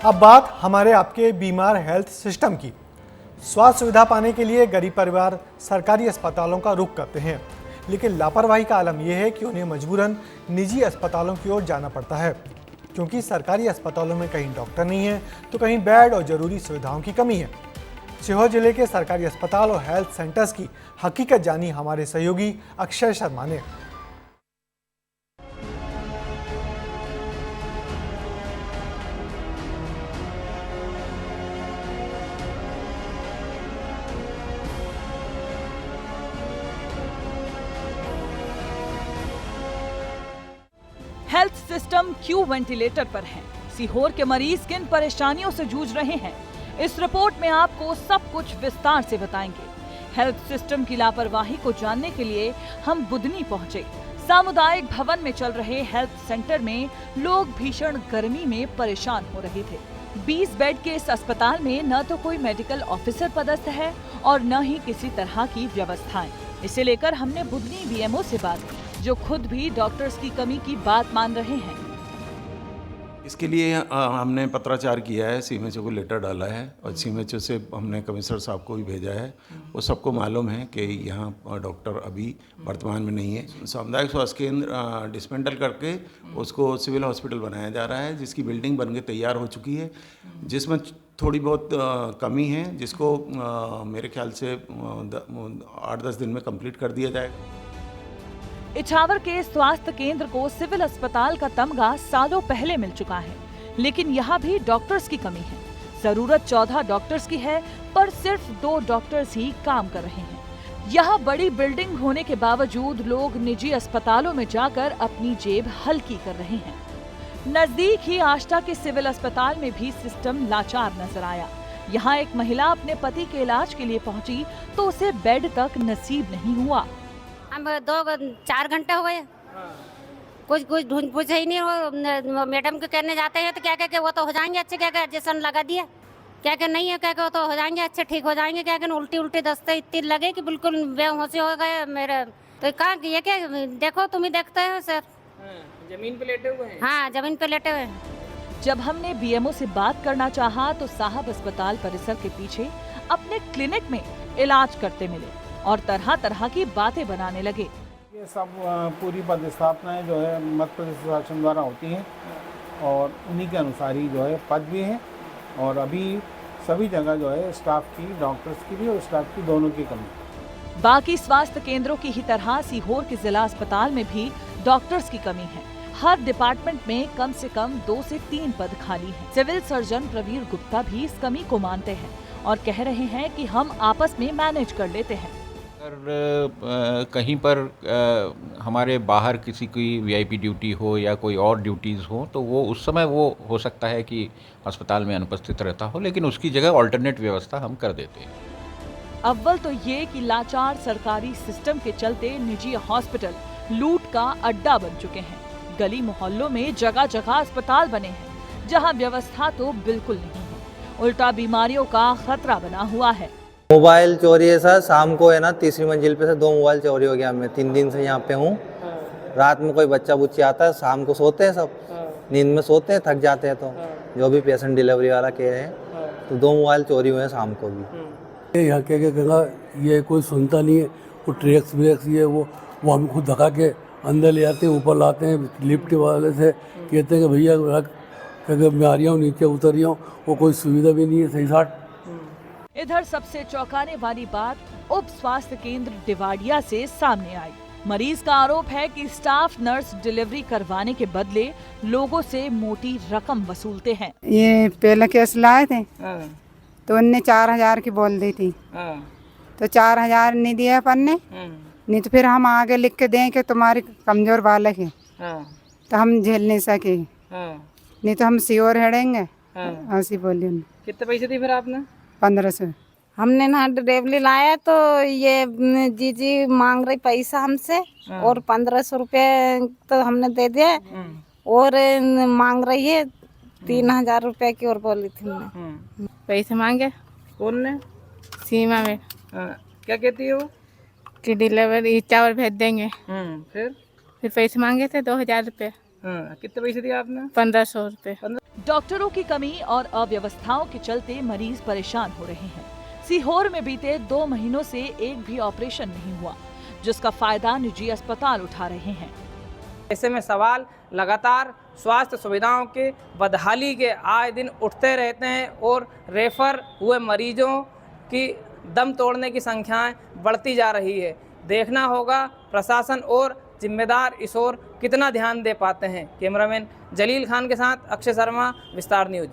अब बात हमारे आपके बीमार हेल्थ सिस्टम की। स्वास्थ्य सुविधा पाने के लिए गरीब परिवार सरकारी अस्पतालों का रुख करते हैं, लेकिन लापरवाही का आलम यह है कि उन्हें मजबूरन निजी अस्पतालों की ओर जाना पड़ता है, क्योंकि सरकारी अस्पतालों में कहीं डॉक्टर नहीं है तो कहीं बेड और जरूरी सुविधाओं की कमी है। सीहोर जिले के सरकारी अस्पताल और हेल्थ सेंटर्स की हकीकत जानी हमारे सहयोगी अक्षय शर्मा ने। हेल्थ सिस्टम क्यों वेंटिलेटर पर है? सीहोर के मरीज किन परेशानियों से जूझ रहे हैं? इस रिपोर्ट में आपको सब कुछ विस्तार से बताएंगे। हेल्थ सिस्टम की लापरवाही को जानने के लिए हम बुधनी पहुंचे। सामुदायिक भवन में चल रहे हेल्थ सेंटर में लोग भीषण गर्मी में परेशान हो रहे थे। 20 बेड के इस अस्पताल में न तो कोई मेडिकल ऑफिसर पदस्थ है और न ही किसी तरह की व्यवस्थाएं। इसे लेकर हमने बुधनी बीएमओ से बात की, जो खुद भी डॉक्टर्स की कमी की बात मान रहे हैं। इसके लिए हमने पत्राचार किया है, सीएमएचओ को लेटर डाला है और सीएमएचओ से हमने कमिश्नर साहब को भी भेजा है। वो सबको मालूम है कि यहाँ डॉक्टर अभी वर्तमान में नहीं है। सामुदायिक स्वास्थ्य केंद्र डिस्मेंटल करके उसको सिविल हॉस्पिटल बनाया जा रहा है, जिसकी बिल्डिंग बनके तैयार हो चुकी है, जिसमें थोड़ी बहुत कमी है, जिसको मेरे ख्याल से 8-10 दिन में कंप्लीट कर दिया जाएगा। इछावर के स्वास्थ्य केंद्र को सिविल अस्पताल का तमगा सालों पहले मिल चुका है, लेकिन यहाँ भी डॉक्टर्स की कमी है। जरूरत 14 डॉक्टर्स की है, पर सिर्फ 2 डॉक्टर्स ही काम कर रहे हैं। यहाँ बड़ी बिल्डिंग होने के बावजूद लोग निजी अस्पतालों में जाकर अपनी जेब हल्की कर रहे हैं। नजदीक ही आष्टा के सिविल अस्पताल में भी सिस्टम लाचार नजर आया। यहाँ एक महिला अपने पति के इलाज के लिए पहुंची तो उसे बेड तक नसीब नहीं हुआ। हम 2-4 घंटे हो गए, कुछ ढूंढ पूछे ही नहीं। वो मैडम को कहने जाते हैं तो क्या कह के वो तो हो जाएंगे अच्छे, क्या कह एडजस्टमेंट लगा दिया, क्या कह नहीं है, क्या कह वो तो हो जाएंगे अच्छे, ठीक हो जाएंगे, क्या कह उल्टी दस्ते इतनी लगे कि बिल्कुल बेहोशी हो गए मेरे। तो कहा ये क्या, देखो तुम ही देखते हो सर। जमीन पे लेटे हुए हैं? हाँ, जमीन पे लेटे हुए हैं। जब हमने बीएमओ से बात करना चाहा तो साहब अस्पताल परिसर के पीछे अपने क्लिनिक में इलाज करते मिले और तरह तरह की बातें बनाने लगे। ये सब पूरी पदस्थापनाएं जो है मध्य प्रदेश शासन द्वारा होती हैं और उन्हीं के अनुसार ही जो है पद भी हैं। और अभी सभी जगह जो है स्टाफ की, डॉक्टर्स की भी और स्टाफ की दोनों की कमी। बाकी स्वास्थ्य केंद्रों की ही तरह सीहोर के जिला अस्पताल में भी डॉक्टर्स की कमी है। हर डिपार्टमेंट में कम से कम 2 से 3 पद खाली हैं। सिविल सर्जन प्रवीर गुप्ता भी इस कमी को मानते हैं और कह रहे हैं कि हम आपस में मैनेज कर लेते हैं। अगर कहीं पर हमारे बाहर किसी की वीआईपी ड्यूटी हो या कोई और ड्यूटीज़ हो तो वो उस समय वो हो सकता है कि अस्पताल में अनुपस्थित रहता हो, लेकिन उसकी जगह ऑल्टरनेट व्यवस्था हम कर देते हैं। अव्वल तो ये कि लाचार सरकारी सिस्टम के चलते निजी हॉस्पिटल लूट का अड्डा बन चुके हैं। गली मोहल्लों में जगह जगह अस्पताल बने हैं, जहां व्यवस्था तो बिल्कुल नहीं है। उल्टा बीमारियों का खतरा बना हुआ है। मोबाइल चोरी है सर, शाम को है ना 3री मंजिल पे से 2 मोबाइल चोरी हो गया। मैं 3 दिन से यहाँ पे हूँ। रात में कोई बच्चा बुच्ची आता है, शाम को सोते हैं सब, नींद में सोते हैं, थक जाते हैं। तो जो भी पेशेंट डिलीवरी वाला कह रहे हैं तो 2 मोबाइल चोरी हुए हैं शाम को भी। यहाँ क्या कहेगा, ये कोई सुनता नहीं है। वो ट्रैक्स ब्रेक्स ये वो हम खुद धक्का के अंदर ले आते हैं, ऊपर लाते हैं। लिफ्ट वाले से कहते हैं कि भैया मैं आ रही हूँ, नीचे उतर रही हूँ। वो कोई सुविधा भी नहीं है सही साथ। इधर सबसे चौंकाने वाली बात उप स्वास्थ्य केंद्र डिवाडिया से सामने आई। मरीज का आरोप है कि स्टाफ नर्स डिलीवरी करवाने के बदले लोगों से मोटी रकम वसूलते हैं। ये पहले केस लाए थे तो उनने 4000 की बोल दी थी, तो 4000 नहीं दिया अपन ने। नहीं तो फिर हम आगे लिख के दें कि तुम्हारी कमजोर बालक है, तो हम झेल नहीं सके। नहीं तो हम सीओर हेड़ेंगे, ऐसी बोली उन्हें। कितने पैसे दिए फिर आपने? 1500। हमने ना डिलीवरी लाया तो ये जीजी मांग रही पैसा हमसे और 1500 रुपये तो हमने दे दिया और मांग रही है 3000 रुपये की और बोली थी हमने। पैसे मांगे? कौन ने? सीमा में। क्या कहती है वो? कि डिलीवरी चावल भेज देंगे। फिर पैसे मांगे थे 2000 रुपये। कितने पैसे दिए आपने? 1500 रुपये। डॉक्टरों की कमी और अव्यवस्थाओं के चलते मरीज परेशान हो रहे हैं। सीहोर में बीते 2 महीनों से एक भी ऑपरेशन नहीं हुआ, जिसका फायदा निजी अस्पताल उठा रहे हैं। ऐसे में सवाल लगातार स्वास्थ्य सुविधाओं के बदहाली के आए दिन उठते रहते हैं और रेफर हुए मरीजों की दम तोड़ने की संख्याएं बढ़ती जा रही है। देखना होगा प्रशासन और जिम्मेदार इस ओर कितना ध्यान दे पाते हैं। कैमरामैन जलील खान के साथ अक्षय शर्मा, विस्तार न्यूज।